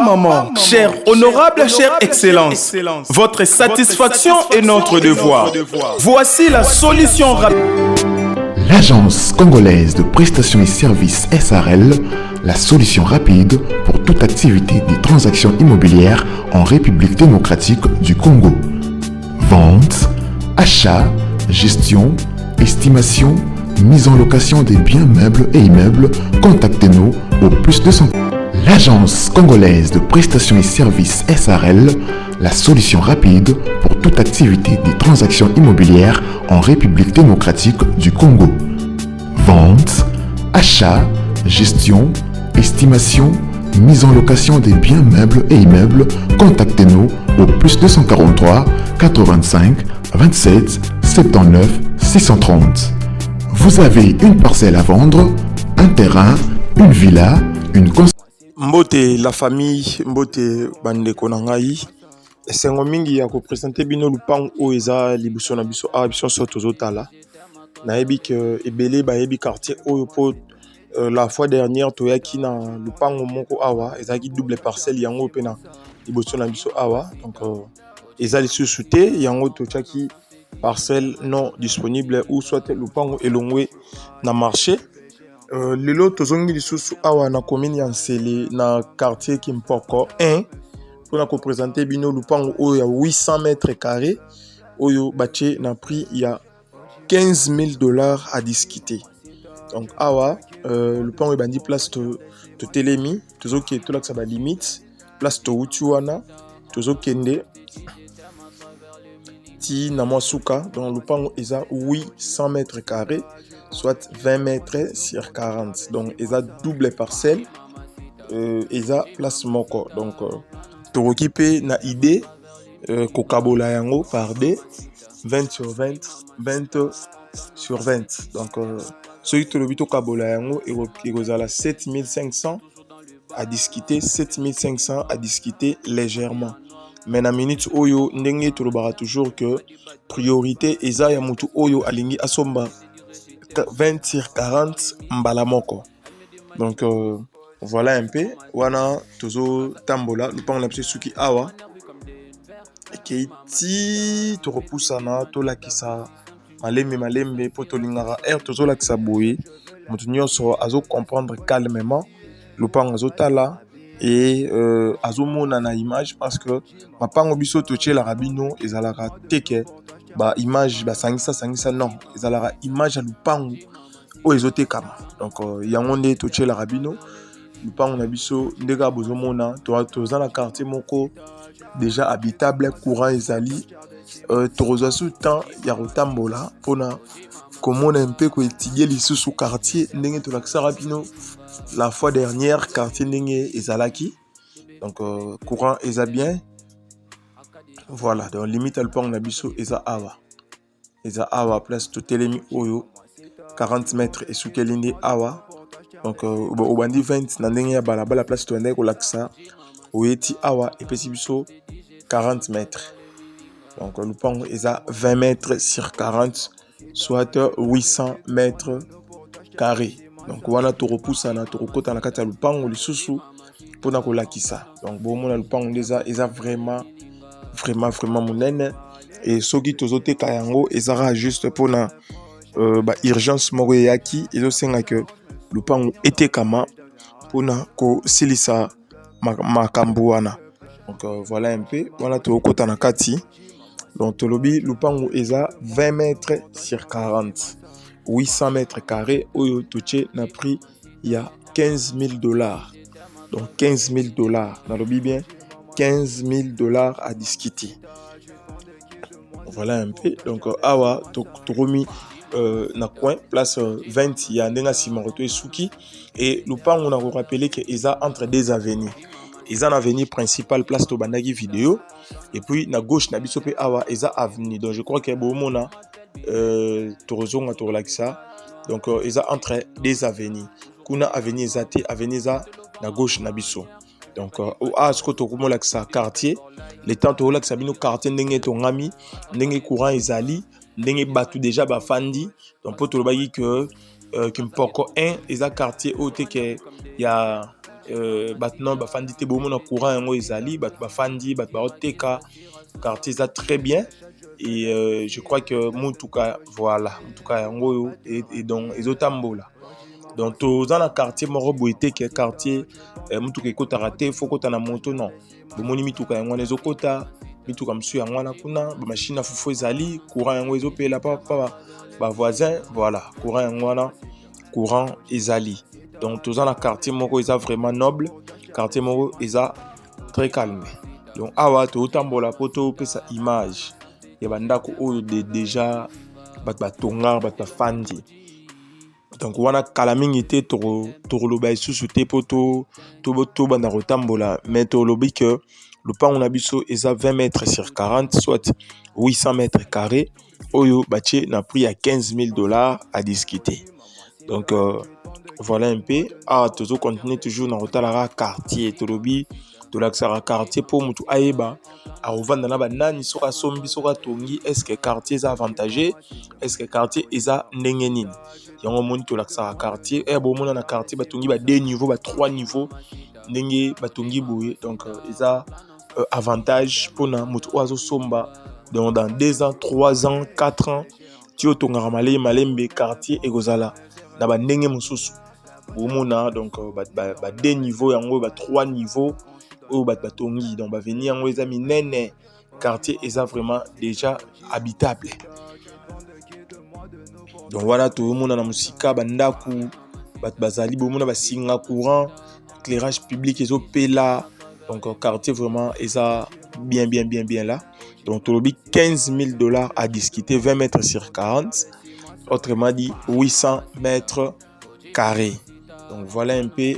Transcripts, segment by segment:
maman, chère honorable, chère excellence, votre satisfaction est notre devoir. Voici la solution rapide. L'Agence congolaise de prestations et services SARL, la solution rapide pour toute activité des transactions immobilières en République démocratique du Congo. Vente, achat, gestion, estimation, mise en location des biens meubles et immeubles, contactez-nous au +200. L'Agence congolaise de prestations et services SARL, la solution rapide pour toute activité des transactions immobilières en République démocratique du Congo. Vente, achat, gestion, estimation, mise en location des biens meubles et immeubles, contactez-nous au +243 85 27 79 630. Vous avez une parcelle à vendre, un terrain, une villa, une construction. Mbote la famille, mbote bandeko na ngai. Esengo mingi ya ko présenter bino lupango o eza libuso na biso a biso so tozotala. Nayebi ke ebele ba yebi quartier oyo po la fois dernière toyaki na lupango moko awa ezaki double parcelle yango pe na libuso na biso awa. Donc eza lisusu te yango tochaki parcelle non disponible ou soit lupango elongwe na marché. Lelo tozongi lisusu awa na commune ya Nsele na quartier Kimpoko 1 pour na ko présenter bino lupango oyo ya 800 mètres carrés oyo bache na prix ya $15,000 à discuter. Donc awa lupango ebandi place to telemi tozoki to laksa ba limite place to utuana tozokende ti na mwasuka donc lupango eza 800 mètres carrés soit 20 mètres sur 40. Donc, ils ont double parcelle. Ils ont place moko. Donc, tu occupes na idée kokabola yango par D 20 sur 20, 20 sur 20. Donc, ceux qui ont to kabola yango ils ont 7500 à discuter, 7500 à discuter légèrement. Mais na minute oyo ndenge to lobara toujours que priorité eza ya mutu oyo alingi asomba 20 sur 40 mbalamoko. Donc voilà un peu wana tozo tambola lupango na suki awa keiti to repoussana to lakisa malembe po to lingara tozo lakisa boye mutu nyonso azo comprendre calmement lupango azo tala et azo mona na image parce que mapango biso to tchela rabino ezalaka teke ba image ba sangisa non ezalaka image ya lupango o ezotekama. Donc yango nde tocela rabino lupango na biso ndeka bozomona toza na quartier moko déjà habitable, courant ezali tozwa sous temps ya kotambola pona komona un peu ko étudier lisusu quartier ndenge tolakisa rabino la fois dernière quartier ndenge ezalaki. Donc courant eza bien. Voilà, donc limite lupango na biso eza awa place to telemi oyo 40 mètres et soukelinde awa. Donc au bandi 20 na ndenge ya balabala place to ndeko laksa oyeti awa et pesi biso 40 mètres. Donc lupango eza 20 mètres sur 40 soit 800 mètres carrés. Donc wana to repoussa na to kota na kati ya lupango lisusu pona ko lakisa. Donc bomona lupango ndeza eza vraiment monene et soki tozoteka yango ezara juste pona ba urgence moko yaki ezosenga que lupango etekama pona ko silisa makambo wana. Donc voilà un peu wana tokota na kati. Donc tolobi lupango eza 20 mètres sur 40 800 mètres carrés oyo toche na prix ya $15,000. Donc $15,000 nalobi bien $15,000 à discuter. Voilà un peu. Donc awa to remis na coin place 20 ya ndenga simaroto et suki et lupango na ko rappeler que eza entre deux avenues. Eza na avenue principale place to bandaki vidéo et puis na gauche na biso pe awa eza avenue. Donc je crois que bomona to rezonga to relaxa. Donc eza entre deux avenues. Kuna avenue eza te avenue eza na gauche na biso. Donc ce que tu as dit quartier les temps tu as dit quartier ndenge to ngami ndenge courant ezali ndenge batu déjà ba fandi donc pour te le dire que Kimpoko 1 eza quartier où te que ya Maintenant bafandi te bomona courant yango ezali bato bafandi bato baoteka quartier eza très bien et je crois que mutuka voilà mutuka yango oyo et donc ezotambola donc toza na quartier moko boye te ke quartier mutuka ekotaka te fo kota na moto non bomoni mituka yango wana ezokota mituka mosusu yango wana kuna bamashine afufu ezali courant yango ezopela pa bavoisin voilà courant yango wana courant ezali donc toza na quartier moko eza vraiment noble quartier moko eza très calme donc awa totambola po topesa image ya bandako oyo déjà bato batonga bato bafandi donc wana kala mingi te tokoloba lisusu te po tobanda kotambola mais tolobi que lopango na biso eza 20 mètres sur 40 soit 800 mètres carrés oyo batie na prix ya $15,000 à discuter donc voilà un peu tozo continuer toujours na kotalaka quartier tolobi tolakisaka quartier po mutu ayeba aovanda na banani soka sombi soka tongi est-ce que quartier eza avantagé est-ce que quartier eza ndenge nini yango moni tolakisaka quartier bomona na quartier batongi ba 2 niveaux ba 3 niveaux ndenge batongi boye donc eza avantage pona mutu oazo somba donc dans 2 ans 3 ans 4 ans ti otongaka malembe quartier ekozala na ba ndenge mosusu bomona donc ba 2 niveaux yango ba 3 niveaux oyo bato batongi donc baveni yango eza minene quartier eza vraiment déjà habitable donc voilà tomona na musika bandaku bato bazali bomona basinga courant éclairage public ezopela donc quartier vraiment eza bien là donc tolobi $15,000 à discuter 20 mètres sur 40 autrement dit 800 mètres carrés donc voilà un peu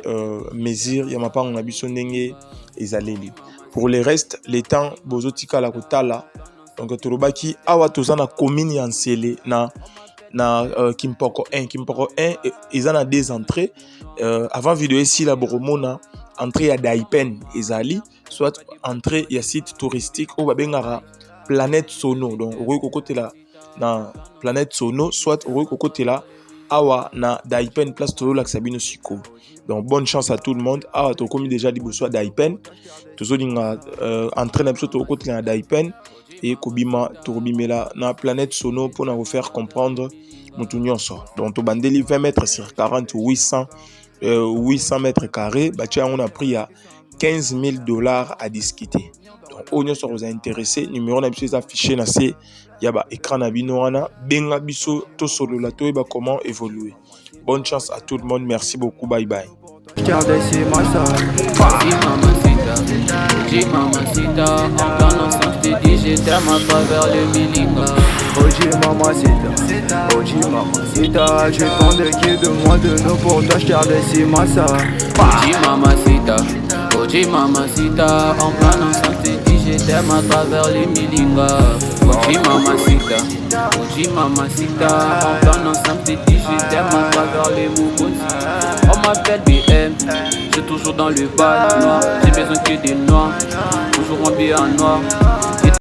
mesure ya mapango na biso ndenge ezaleli pour le reste les temps bozotika la kotala donc tolobaki awa toza na commune ya Nsele na Kimpoko 1 eza na 2 entrées avant vidéo ici la boromona entrée ya Daipen ezali soit entrée ya site touristique oyo babengaka Planète Sono donc okoki kokotela na Planète Sono soit okoki kokotela awa na Daipen place tozolakisa bino siko donc bonne chance à tout le monde awa tokomi déjà liboso ya Daipen tozolinga entrée na biso tokotela na Daipen et kobima tokobimela na Planète Sono pour nous faire comprendre mutu nyonso donc tobandeli 20 mètres sur 40 800 mètres carrés batia on a pris à $15,000 à discuter donc on nyonso vous a intéressé numéro na biso affiché na se yaba écran na bino wana benga biso to solo la to ba comment évoluer bonne chance à tout le monde merci beaucoup bye bye Oji mamacita, en plein ensemble je t'ai dit je t'aime à travers le Milinga. Oji mamacita, j'ai tant de qui demande de nous pour toi je garde si massa. Oji mamacita, en plein ensemble je t'ai dit je t'aime à travers le Milinga. Oji mamacita, en plein ensemble je t'ai dit je t'aime à travers les Mugunzi. On m'appelle BM, j'ai toujours dans le bas noir, j'ai besoin que des noirs, toujours en bien noir.